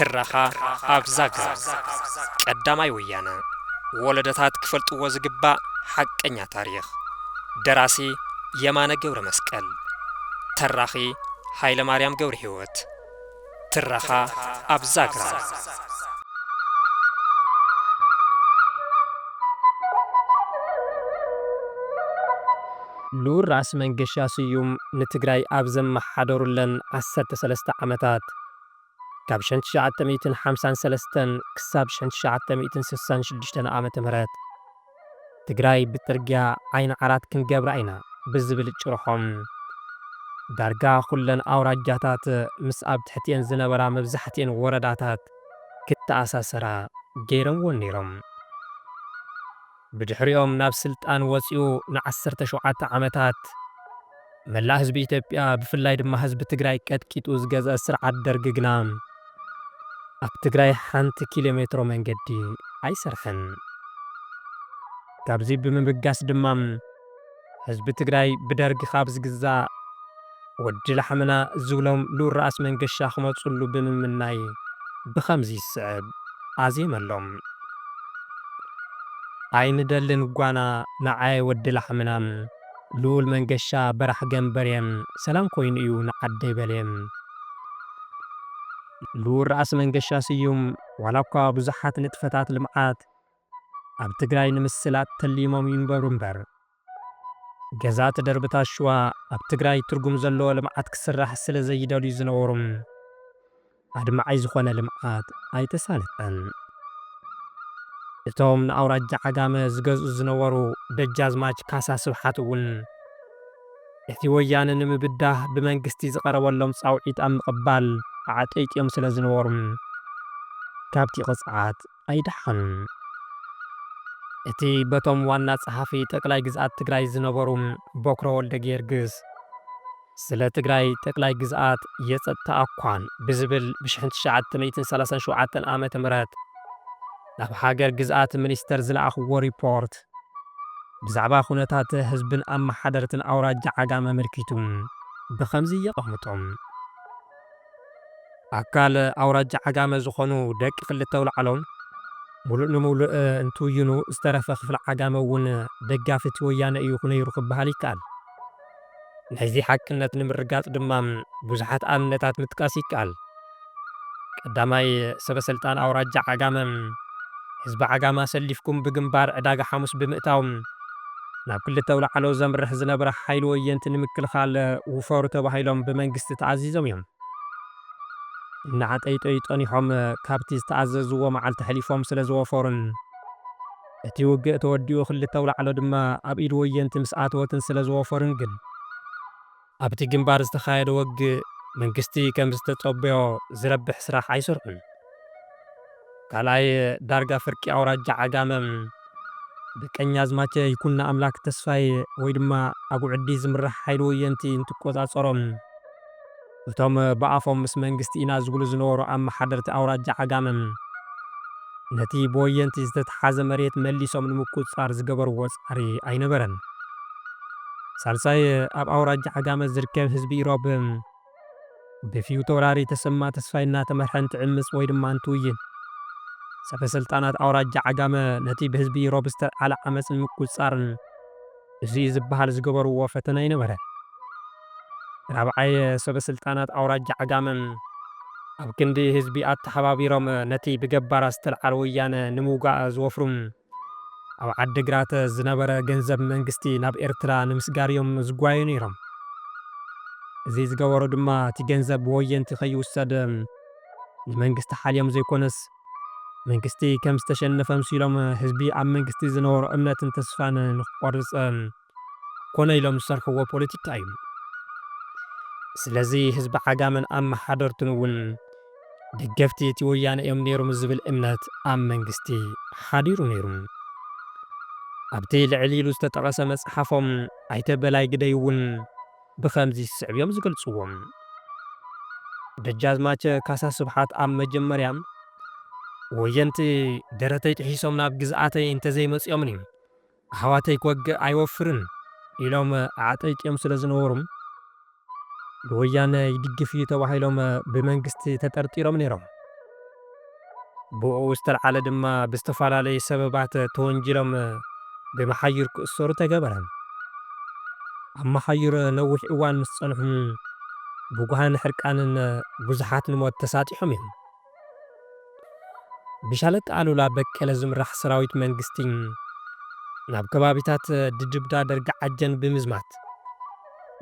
ترخا أبزاقزا قداماي ويانا ولدتات كفلطو وزقبا حقኛ تاريخ دراسي يمانه ገብረ መስቀል ተራኺ ኃይለ ማርያም ገብረ ሕይወት ትረኻ አብዛግራ ሉር ራስ መንገሻ ስዩም ንትግራይ ኣብዘም ማሓደሩለን 13 ዓመታት ካብ 1953 ክሳብ 1966 ዓመተ ምህረት ትግራይ ብትርግያ ዓይን ዓራት ክንገብራ ኢና ብዝብል ጭርሖም ዳርጋ ኩለን ኣውራጃታት ምስ ኣብ ትሕቲአን ዝነበራ መብዛሕትአን ወረዳታት ክተኣሳሰራ ገይሮምዎ ነይሮም። ብድሕሪኦም ናብ ስልጣን ወፂኡ ን17 ዓመታት መላእ ህዝቢ ኢትዮጵያ ብፍላይ ድማ ህዝቢ ትግራይ ቀጥቂጡ ዝገዝአ ስርዓት ደርጊ ግና ኣብ ትግራይ ሓንቲ ኪሎ ሜትሮ መንገዲ ኣይሰርሕን። ካብዚ ብምብጋስ ድማ ህዝቢ ትግራይ ብደርጊ ካብ ዝግዛእ ወዲ ላሕምና ዝብሎም ሉር ራስ መንገሻ ክመፅሉ ብምምናይ ብኸምዚ ይስዕብ ኣዜመሎም። ኣይንደልን ጓና ንዓይ ወዲ ላሕምና ልኡል መንገሻ በራሕ ገንበርየም ሰላም ኮይኑ እዩ ንዓደይ በልየም። ሉር ራስ መንገሻ ስዩም ዋላ እኳ ብዙሓት ንጥፈታት ልምዓት ኣብ ትግራይ ንምስላት ተሊሞም ይንበሩ እምበር ገዛ ተደርብታት ሸዋ ኣብ ትግራይ ትርጉም ዘለዎ ልምዓት ክስራሕ ስለ ዘይደልዩ ዝነበሩም ኣድማዓይ ዝኾነ ልምዓት ኣይተሳለጠን። እቶም ንኣውራጃ ዓጋመ ዝገዝኡ ዝነበሩ ደጃዝማች ካሳ ስብሓት እውን እቲ ወያነ ንምብዳህ ብመንግስቲ ዝቐረበሎም ፃውዒት ኣብ ምቕባል ዓጠይጥዮም ስለ ዝነበሩም ካብቲ ቅፅዓት ኣይደሓኑን። እቲ በቶም ዋና ጸሓፊ ጠቅላይ ግዝኣት ትግራይ ዝነበሩ ቦክሮ ወልደ ጊዮርጊስ ስለ ትግራይ ጠቅላይ ግዝኣት የጸጥታ ኣኳን ብዝብል ብ1937 ዓመተ ምህረት ናብ ሃገር ግዝኣት ሚኒስተር ዝለኣኽዎ ሪፖርት ብዛዕባ ኩነታት ህዝብን ኣመሓደርትን ኣውራጃ ዓጋመ ኣመልኪቱ ብኸምዚ የቐምጦም። ኣካል ኣውራጃ ዓጋመ ዝኾኑ ደቂ ክልተ ውላዕሎም ሙሉእ ንሙሉእ እንትውይኑ ዝተረፈ ክፍሊ ዓጋመ እውን ደጋፊት ወያነ እዩ ነይሩ ክበሃል ይከኣል። ናይዚ ሓቅነት ንምርጋፅ ድማ ብዙሓት ኣብነታት ምጥቃስ ይከኣል። ቀዳማይ ሰበስልጣን ኣውራጃ ዓጋመ ህዝቢ ዓጋመ ሰሊፍኩም ብግንባር ዕዳጋ ሓሙስ ብምእታው ናብ ክልተ ውላዕሎ ዘምርሕ ዝነበረ ሓይሊ ወየንቲ ንምክልኻል ውፈሩ ተባሂሎም ብመንግስቲ ተኣዚዞም እዮም። እናዓጠይጠዩ ጠኒሖም ካብቲ ዝተኣዘዝዎ መዓልቲ ሕሊፎም ስለ ዝወፈሩን እቲ ውግእ ተወዲኡ ክልተ ውላዕሎ ድማ ኣብ ኢድ ወየንቲ ምስ ኣተወትን ስለ ዝወፈሩን ግን ኣብቲ ግንባር ዝተኻየደ ወግእ መንግስቲ ከም ዝተፀበዮ ዝረብሕ ስራሕ ኣይሰርሑን። ካልኣይ ዳርጋ ፍርቂ ኣውራጃ ዓጋመ ብቀኛዝማች ይኩኖ ኣምላክ ተስፋይ ወይ ድማ ኣጉዕዲ ዝምራሕ ሓይሊ ወየንቲ እንትቆፃፀሮም እቶም ብኣፎም ምስ መንግስቲ ኢና ዝብሉ ዝነበሩ ኣመሓደርቲ ኣውራጃ ዓጋመ ነቲ ብወየንቲ ዝተተሓዘ መሬት መሊሶም ንምቁፅፃር ዝገበርዎ ፃዕሪ ኣይነበረን። ሳልሳይ ኣብ ኣውራጃ ዓጋመ ዝርከብ ህዝቢ ኢሮብ ብፊዩ ተወራሪ ተሰማ ተስፋይ እናተመርሐ እንትዕምፅ ወይ ድማ እንትውይን ሰበስልጣናት ኣውራጃ ዓጋመ ነቲ ብህዝቢ ኢሮብ ዝተልዓለ ዓመፅ ንምቁፅፃር እዚ ዝበሃል ዝገበርዎ ፈተና ይነበረ። ራብዓይ ሰበስልጣናት ኣውራጃ ዓጋመ ኣብ ክንዲ ህዝቢ ኣተሓባቢሮም ነቲ ብገባራ ዝተልዓለ ወያነ ንምውጋእ ዝወፍሩም ኣብ ዓዲግራት ዝነበረ ገንዘብ መንግስቲ ናብ ኤርትራ ንምስጋርዮም ዝጓዩ ነይሮም። እዚ ዝገበሮ ድማ እቲ ገንዘብ ብወየንቲ ከይውሰድ ንመንግስቲ ሓልዮም ዘይኮነስ መንግስቲ ከም ዝተሸነፈ ምሲሎም ህዝቢ ኣብ መንግስቲ ዝነበሮ እምነትን ተስፋን ንክቆርፅ ኮነ ኢሎም ዝሰርሕዎ ፖለቲካ እዩ። ስለዚ ህዝቢ ዓጋመን ኣመሓደርትን እውን ደገፍቲ እቲ ወያነ እዮም ነይሮም ዝብል እምነት ኣብ መንግስቲ ሓዲሩ ነይሩ። ኣብቲ ልዕሊ ኢሉ ዝተጠቐሰ መፅሓፎም ኣይተ በላይ ግደይ እውን ብኸምዚ ይስዕብ እዮም ዝገልፅዎም። ደጃዝማች ካሳ ስብሓት ኣብ መጀመርያ ወየንቲ ደረተይ ጥሒሶም ናብ ግዝኣተይ እንተዘይመፅኦምን እዩ ኣሕዋተይ ክወግእ ኣይወፍርን ኢሎም ኣዓጠይጥዮም ስለ ዝነበሩ ብወያነ ይድግፍ እዩ ተባሂሎም ብመንግስቲ ተጠርጢሮም ነይሮም። ብኡ ዝተልዓለ ድማ ብዝተፈላለዩ ሰበባት ተወንጅሎም ብመሓይር ክእሰሩ ተገበረ። ኣብ መሓይር ነዊሕ እዋን ምስ ጸንሑ ብጓሃን ሕርቃንን ብዙሓት ንሞት ተሳጢሖም እዮም። ብሻለቃ ኣሉላ በቀለ ዝምራሕ ሰራዊት መንግስቲ ናብ ከባቢታት ድድብዳ ደርጊ ዓጀን ብምዝማት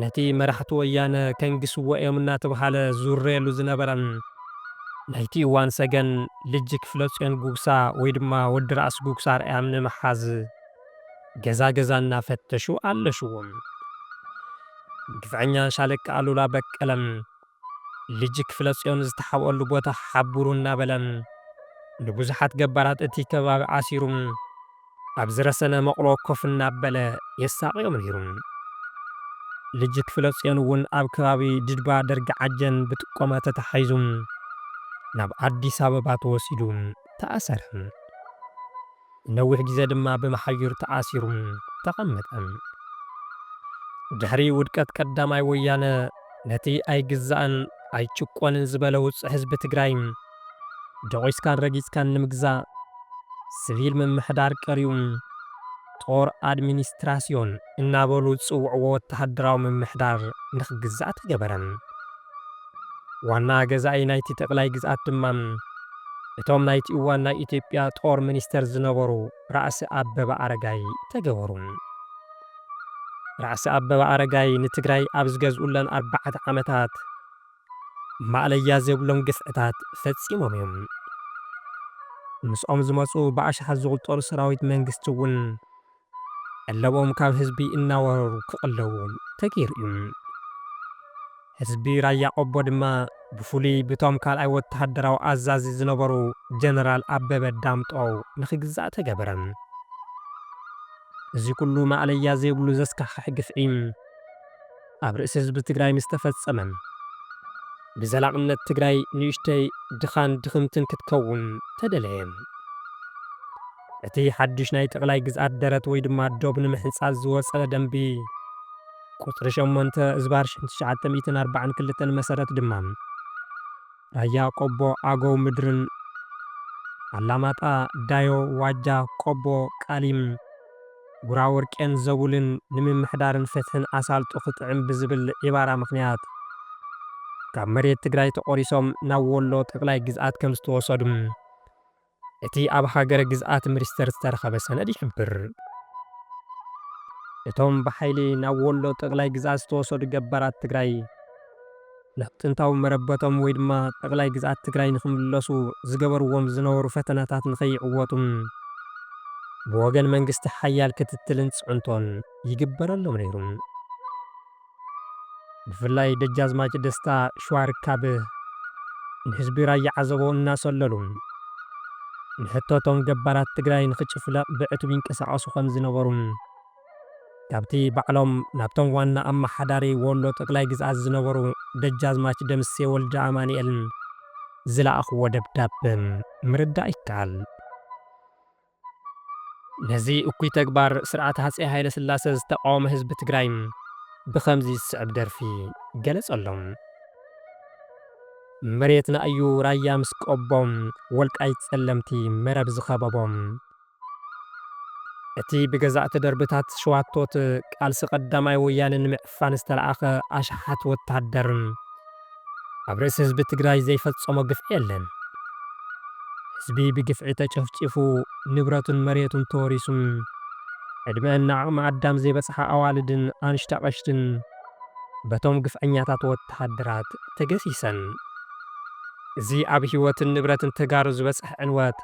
ነቲ መራሕቲ ወያነ ከንግስዎ እዮም እናተባሃለ ዝውረየሉ ዝነበረን ናይቲ እዋን ሰገን ልጅ ክፍለጽዮን ጉግሳ ወይ ድማ ወዲ ራእሲ ጉግሳ ርኣያም ንምሓዝ ገዛ ገዛ እናፈተሹ ኣለሽዎም። ግፍዐኛ ሻለቃ ኣሉላ በቀለም ልጅ ክፍለጽዮን ዝተሓብአሉ ቦታ ሓቡሩ እናበለን ንብዙሓት ገባራት እቲ ከባቢ ዓሲሩ ኣብ ዝረሰነ መቕሎ ኮፍ እናበለ የሳቅዮም ነይሩ። ልጅ ክፍለጽዮን እውን ኣብ ከባቢ ድድባ ደርጊ ዓጀን ብጥቆማ ተታሒዙ ናብ ኣዲስ ኣበባ ተወሲዱ ተኣሰረ። ነዊሕ ግዜ ድማ ብመሓይር ተኣሲሩ ተቐመጠ። ድሕሪ ውድቀት ቀዳማይ ወያነ ነቲ ኣይግዛእን ኣይጭቆንን ዝበለ ውፅእ ህዝቢ ትግራይ ደቂስካን ረጊጽካን ንምግዛእ ሲቪል ምምሕዳር ቀሪዩ ጦር ኣድሚኒስትራስዮን እናበሉ ዝጽውዕዎ ወተሃደራዊ ምምሕዳር ንኽግዛእ ተገበረ። ዋና ገዛኢ ናይቲ ጠቕላይ ግዝኣት ድማ እቶም ናይቲ እዋን ናይ ኢትዮጵያ ጦር ሚኒስተር ዝነበሩ ራእሲ ኣበበ ኣረጋይ ተገበሩ። ራእሲ ኣበበ ኣረጋይ ንትግራይ ኣብ ዝገዝኡለን 4 ዓመታት ማዕለያ ዘይብሎም ግፍዕታት ፈጺሞም እዮም። ምስኦም ዝመፁ ብኣሽሓት ዝቑጠሩ ሰራዊት መንግስቲ እውን ቀለቦም ካብ ህዝቢ እናወረሩ ክቕለቡ ተገይሩ እዩ። ህዝቢ ራያ ቆቦ ድማ ብፍሉይ ብቶም ካልኣይ ወተሃደራዊ ኣዛዚ ዝነበሩ ጀነራል ኣበበ ዳምጠው ንኽግዛእ ተገበረ። እዚ ኩሉ ማዕለያ ዘይብሉ ዘስካሕሕ ግፍዒ ኣብ ርእሲ ህዝቢ ትግራይ ምስ ተፈጸመ ብዘላቕነት ትግራይ ንእሽተይ ድኻን ድኽምትን ክትከውን ተደለየ። እቲ ሓድሽ ናይ ጠቕላይ ግዝኣት ደረት ወይ ድማ ዶብ ንምሕንጻጽ ዝወፀ ደንቢ ቁፅሪ 8/1942 መሰረት ድማ ራያ ቆቦ ኣገው ምድርን ኣላማጣ ዳዮ ዋጃ ቆቦ ቃሊም ጉራ ወርቄን ዘቡልን ንምምሕዳርን ፍትሕን ኣሳልጦ ክጥዕም ብዝብል ዒባራ ምኽንያት ካብ መሬት ትግራይ ተቖሪሶም ናብ ወሎ ጠቕላይ ግዝኣት ከም ዝተወሰዱ እቲ ኣብ ሃገረ ግዝኣት ሚኒስተር ዝተረኸበ ሰነድ ይሕብር። እቶም ብሓይሊ ናብ ወሎ ጠቕላይ ግዝኣት ዝተወሰዱ ገባራት ትግራይ ናብ ጥንታዊ መረበቶም ወይ ድማ ጠቕላይ ግዝኣት ትግራይ ንኽምለሱ ዝገበርዎም ዝነበሩ ፈተናታት ንኸይዕወጡን ብወገን መንግስቲ ሓያል ክትትልን ጽዕንቶን ይግበረሎም ነይሩ። ብፍላይ ደጃዝማች ደስታ ሸዋርካብ ንህዝቢ ራያ ዓዘቦ እናሰለሉ ንሕቶቶም ገባራት ትግራይ ንኽጭፍለቕ ብዕቱብ ይንቀሳቐሱ ከም ዝነበሩ ካብቲ ባዕሎም ናብቶም ዋና ኣመሓዳሪ ወሎ ጠቕላይ ግዝኣት ዝነበሩ ደጃዝማች ደምሴ ወልደ ኣማኒኤል ዝለኣኽዎ ደብዳቤ ምርዳእ ይከኣል። ነዚ እኩይ ተግባር ስርዓት ሃፀይ ሃይለ ሥላሴ ዝተቃወመ ህዝቢ ትግራይ ብኸምዚ ዝስዕብ ደርፊ ገለጸሎም። መሬትና እዩ ራያ ምስ ቆቦም ወልቃይት ጸለምቲ መረብ ዝኸበቦም እቲ ብገዛእቲ ደርብታት ሸዋቶት ቃልሲ ቀዳማይ ወያነ ንምዕፋን ዝተለኣኸ ኣሽሓት ወታደር ኣብ ርእሲ ህዝቢ ትግራይ ዘይፈጸሞ ግፍዒ የለን። ህዝቢ ብግፍዒ ተጨፍጪፉ ንብረቱን መሬቱን ተወሪሱን ዕድመን ንዓቕሚ ኣዳም ዘይበጽሓ ኣዋልድን ኣንሽታ ቀሽትን በቶም ግፍዐኛታት ወታደራት ተገሲሰን። እዚ ኣብ ህይወትን ንብረትን ተጋሩ ዝበጽሕ ዕንወት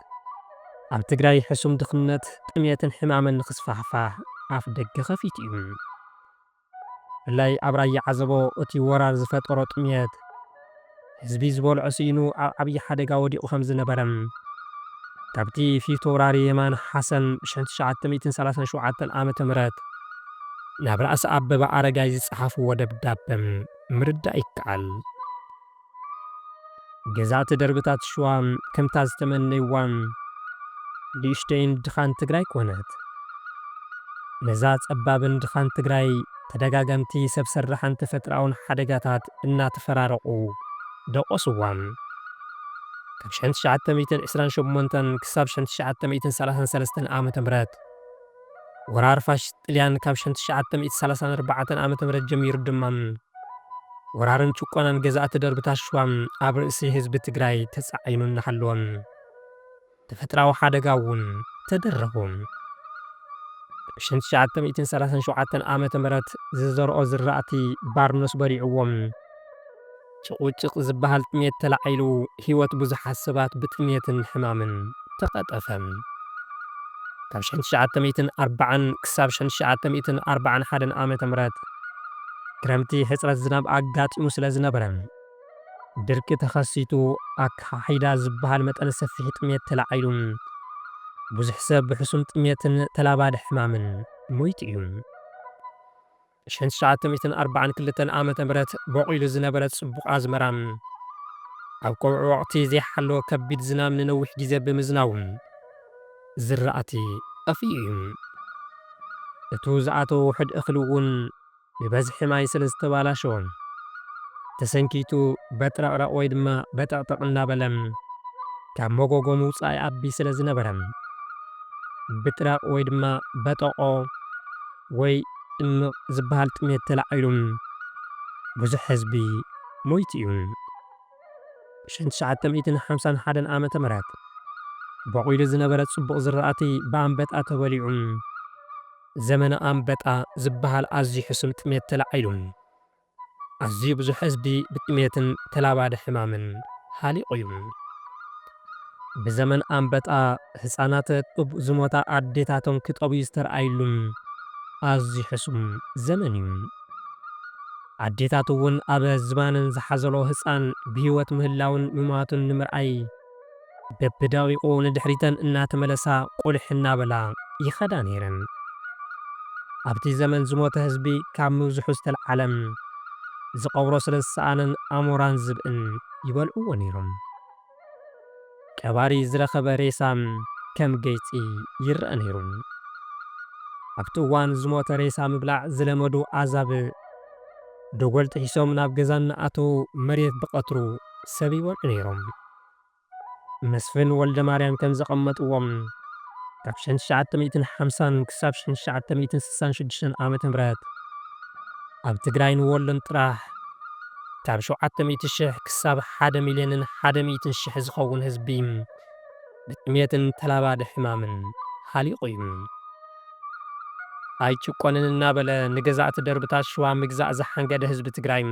ኣብ ትግራይ ሕሱም ድኽነት ጥሜትን ሕማምን ንኽስፋሕፋሕ ኣፍ ደገ ኸፊት እዩ። ብፍላይ ኣብ ራያ ዓዘቦ እቲ ወራር ዝፈጠሮ ጥሜት ህዝቢ ዝበልዖ ሲኢኑ ኣብ ዓብዪ ሓደጋ ወዲቑ ከም ዝነበረን ካብቲ ፊታውራሪ የማነ ሓሰን 1937 ዓ.ም ናብ ራእሲ ኣበበ ኣረጋይ ዝጸሓፍዎ ደብዳቤ ምርዳእ ይከኣል። ገዛእቲ ደርብታት ሸዋ ከምታ ዝተመነይዋን ንእሽተይን ድኻን ትግራይ ኮነት። ነዛ ጸባብን ድኻን ትግራይ ተደጋገምቲ ሰብ ሰራሕን ተፈጥሮኣውን ሓደጋታት እናተፈራረቑ ደቆስዋን። ካብ 1928 ክሳብ 1933 ዓመተ ምህረት ወራር ፋሽስት ጣልያን ካብ 1934 ዓመተ ምህረት ጀሚሩ ድማ ወራርን ጭቆናን ገዛእቲ ደርብታት ሸዋ ኣብ ርእሲ ህዝቢ ትግራይ ተጻዒኑ እናሃለወን ተፈጥራዊ ሓደጋ እውን ተደረኹ። 1937 ዓመተ ምህረት ዝዘርኦ ዝራእቲ ባርኖስ በሊዕዎም ጭቁጭቕ ዝበሃል ጥሜት ተላዒሉ ህይወት ብዙሓት ሰባት ብጥሜትን ሕማምን ተቐጠፈ። ካብ 1940 ክሳብ 1941 ዓመተ ምህረት ክረምቲ ሕፅረት ዝናብ ኣጋጢሙ ስለ ዝነበረ ድርቂ ተኸሲቱ ኣካሒዳ ዝበሃል መጠነ ሰፊሕ ጥሜት ተላዒሉ ብዙሕ ሰብ ብሕሱም ጥሜትን ተላባዲ ሕማምን ሞይቱ እዩ። 1942 ዓመተ ምህረት በቂሉ ዝነበረ ጽቡቕ ኣዝመራ ኣብ ቀውዒ ወቕቲ ዘይሓለወ ከቢድ ዝናብ ንነዊሕ ግዜ ብምዝናቡ ዝራእቲ ጠፊኡ እዩ። እቱ ዝኣተወ ውሕድ እኽሊ እውን ብበዝሒ ማይ ስለ ዝተባላሸወ ተሰንኪቱ በጥረቕረቕ ወይ ድማ በጠቕጠቕ እናበለ ካብ መጎጎ ምውፃእ ይኣቢ ስለ ዝነበረ ብጥራቕ ወይ ድማ በጠቆ ወይ እምቕ ዝበሃል ጥሜት ተላዒሉ ብዙሕ ህዝቢ ሞይቱ እዩ። 1951 ዓመተ ምህረት በቂሉ ዝነበረ ጽቡቕ ዝራእቲ ብኣንበጣ ተበሊዑ ዘመነ ኣንበጣ ዝበሃል ኣዝዩ ሕሱም ጥሜት ተላዒሉ ኣዝዩ ብዙሕ ህዝቢ ብጥሜትን ተላባዲ ሕማምን ሃሊቑ እዩ። ብዘመን ኣንበጣ ህፃናት ጡብ ዝሞታ ኣዴታቶም ክጠብዩ ዝተረኣይሉ ኣዝዩ ሕሱም ዘመን እዩ። ኣዴታት እውን ኣብ ዝባነን ዝሓዘሎ ህፃን ብህይወት ምህላውን ምማቱን ንምርኣይ በብደቂቁ ንድሕሪተን እናተመለሳ ቁልሕ እናበላ ይኸዳ ነይረን። ኣብቲ ዘመን ዝሞተ ህዝቢ ካብ ምብዝሑ ዝተለዓለ ዝቐብሮ ስለ ዝሰኣነን ኣሞራን ዝብእን ይበልዕዎ ነይሮም። ቀባሪ ዝረኸበ ሬሳ ከም ገይፂ ይርአ ነይሩ። ኣብቲ እዋን ዝሞተ ሬሳ ምብላዕ ዝለመዱ ኣዛብ ደጎልቲ ሒሶም ናብ ገዛ እናኣተው መሬት ብቐትሩ ሰብ ይበልዑ ነይሮም። መስፍን ወልደ ማርያም ከም ዘቐመጥዎም ካብ 1950 ክሳብ 1966 ዓመተ ምህረት ኣብ ትግራይን ወሎን ጥራሕ ካብ 700,000 ክሳብ 1,100,000 ዝኸውን ህዝቢ ብጥሜትን ተላባዲ ሕማምን ሃሊቑ እዩ። ኣይጭቆንን እናበለ ንገዛእቲ ደርብታት ሸዋ ምግዛእ ዝሓንገደ ህዝቢ ትግራይ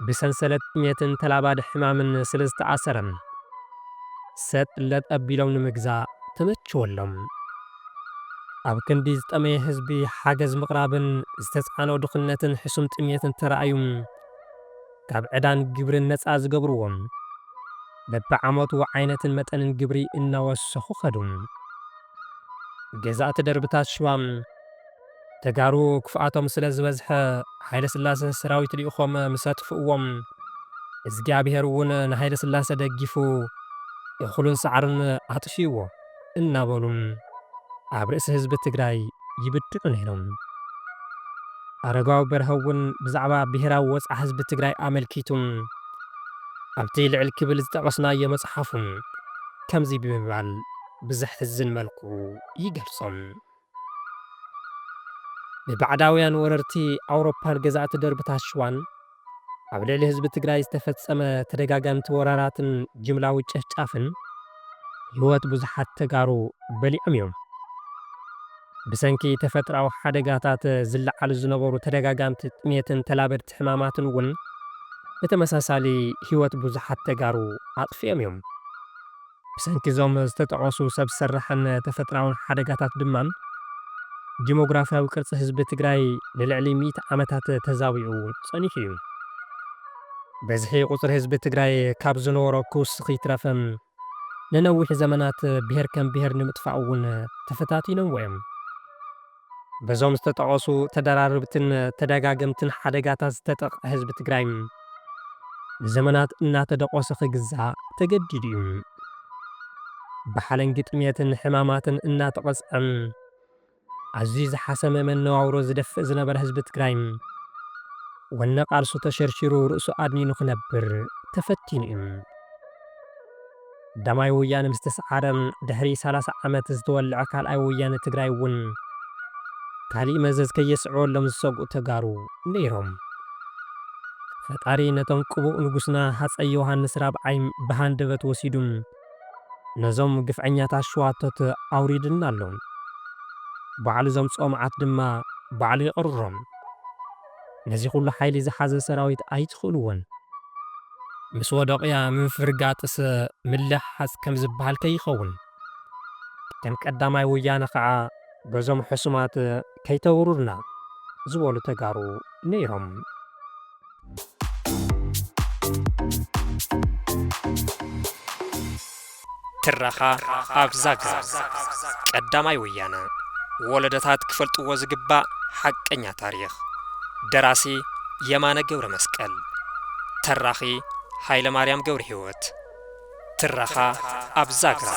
ብሰንሰለት ጥሜትን ተላባዲ ሕማምን ስለ ዝተኣሰረ ሰጥ ለጥ ኣቢሎም ንምግዛእ ተመችወሎም። ኣብ ክንዲ ዝጠመየ ህዝቢ ሓገዝ ምቕራብን ዝተጻዕኖ ድኽነትን ሕሱም ጥሜትን ተረኣዩ ካብ ዕዳን ግብርን ነፃ ዝገብርዎም በብዓመቱ ዓይነትን መጠንን ግብሪ እናወሰኹ ኸዱ። ገዛእቲ ደርብታት ሸዋ ተጋሩ ክፍኣቶም ስለ ዝበዝሐ ሃይለ ስላሴ ሰራዊት ልኢኾም ምስ ኣጥፍእዎም እግዚኣብሔር እውን ንሃይለ ስላሴ ደጊፉ እኹሉን ሰዓርን ኣጥፊእዎ እናበሉ ኣብ ርእሲ ህዝቢ ትግራይ ይብድቁ ነይሮም። ኣረጋዊ በርሀ እውን ብዛዕባ ብሄራዊ ወፃ ህዝቢ ትግራይ ኣመልኪቱ ኣብቲ ልዕል ክብል ዝጠቐስናዮ መፅሓፉ ከምዚ ብምባል ብዘሕዝን መልክዑ ይገልጾም። ብባዕዳውያን ወረርቲ ኣውሮፓን ገዛእቲ ደርብታት ሸዋን ኣብ ልዕሊ ህዝቢ ትግራይ ዝተፈጸመ ተደጋጋምቲ ወራራትን ጅምላዊ ጨፍጫፍን ህይወት ብዙሓት ተጋሩ በሊዖም እዮም። ብሰንኪ ተፈጥራዊ ሓደጋታት ዝለዓሉ ዝነበሩ ተደጋጋምቲ ጥሜትን ተላበድቲ ሕማማትን እውን ብተመሳሳሊ ህይወት ብዙሓት ተጋሩ ኣጥፊኦም እዮም። ብሰንኪ ዞም ዝተጠቐሱ ሰብ ሰራሕን ተፈጥራውን ሓደጋታት ድማ ዲሞግራፊያዊ ቅርፂ ህዝቢ ትግራይ ንልዕሊ 100 ዓመታት ተዛዊዑ ጸኒሑ እዩ። በዝሒ ቁፅሪ ህዝቢ ትግራይ ካብ ዝነበሮ ክውስኽ ይትረፈም ንነዊሕ ዘመናት ብሄር ከም ብሄር ንምጥፋእ እውን ተፈታቲኖም እዮም። በዞም ዝተጠቐሱ ተደራርብትን ተደጋገምትን ሓደጋታት ዝተጠቕዐ ህዝቢ ትግራይ ንዘመናት እናተደቆሰ ክግዛእ ተገዲዱ እዩ። ብሓለንጊ ጥሜትን ሕማማትን እናተቐፅዐ ኣዝዩ ዝሓሰመ መነባብሮ ዝደፍእ ዝነበረ ህዝቢ ትግራይ ወነ ቃልሱ ተሸርሺሩ ርእሱ ኣድኒኑ ክነብር ተፈቲኑ እዩ። ቀዳማይ ወያነ ምስ ተሰዓረ ድሕሪ 30 ዓመት ዝተወልዐ ካልኣይ ወያነ ትግራይ እውን ካሊእ መዘዝ ከየስዕበሎም ዝሰግኡ ተጋሩ ነይሮም። ፈጣሪ ነቶም ቅቡእ ንጉስና ሃፀይ ዮሃንስ ራብዓይ ብሃንደበት ወሲዱን ነዞም ግፍዐኛታት ሸዋቶት ኣውሪድና ኣሎ። ባዕሉ ዘምፅኦ መዓት ድማ ባዕሉ ይቕርሮም። ነዚ ኩሉ ሓይሊ ዝሓዘ ሰራዊት ኣይትኽእልዎን። ምስ ወደቕያ ምፍርጋጥስ ምልሓስ ከም ዝበሃል ከይኸውን ከም ቀዳማይ ወያነ ከዓ በዞም ሕሱማት ከይተውሩርና ዝበሉ ተጋሩ ነይሮም። ትረኻ ኣብ ዛግራ ቀዳማይ ወያነ ወለደታት ክፈልጥዎ ዝግባእ ሓቀኛ ታሪኽ። ደራሲ የማነ ገብረ መስቀል፣ ተራኺ ሃይለ ማርያም ገብረ ሕይወት። ትረኻ ኣብ ዛግራ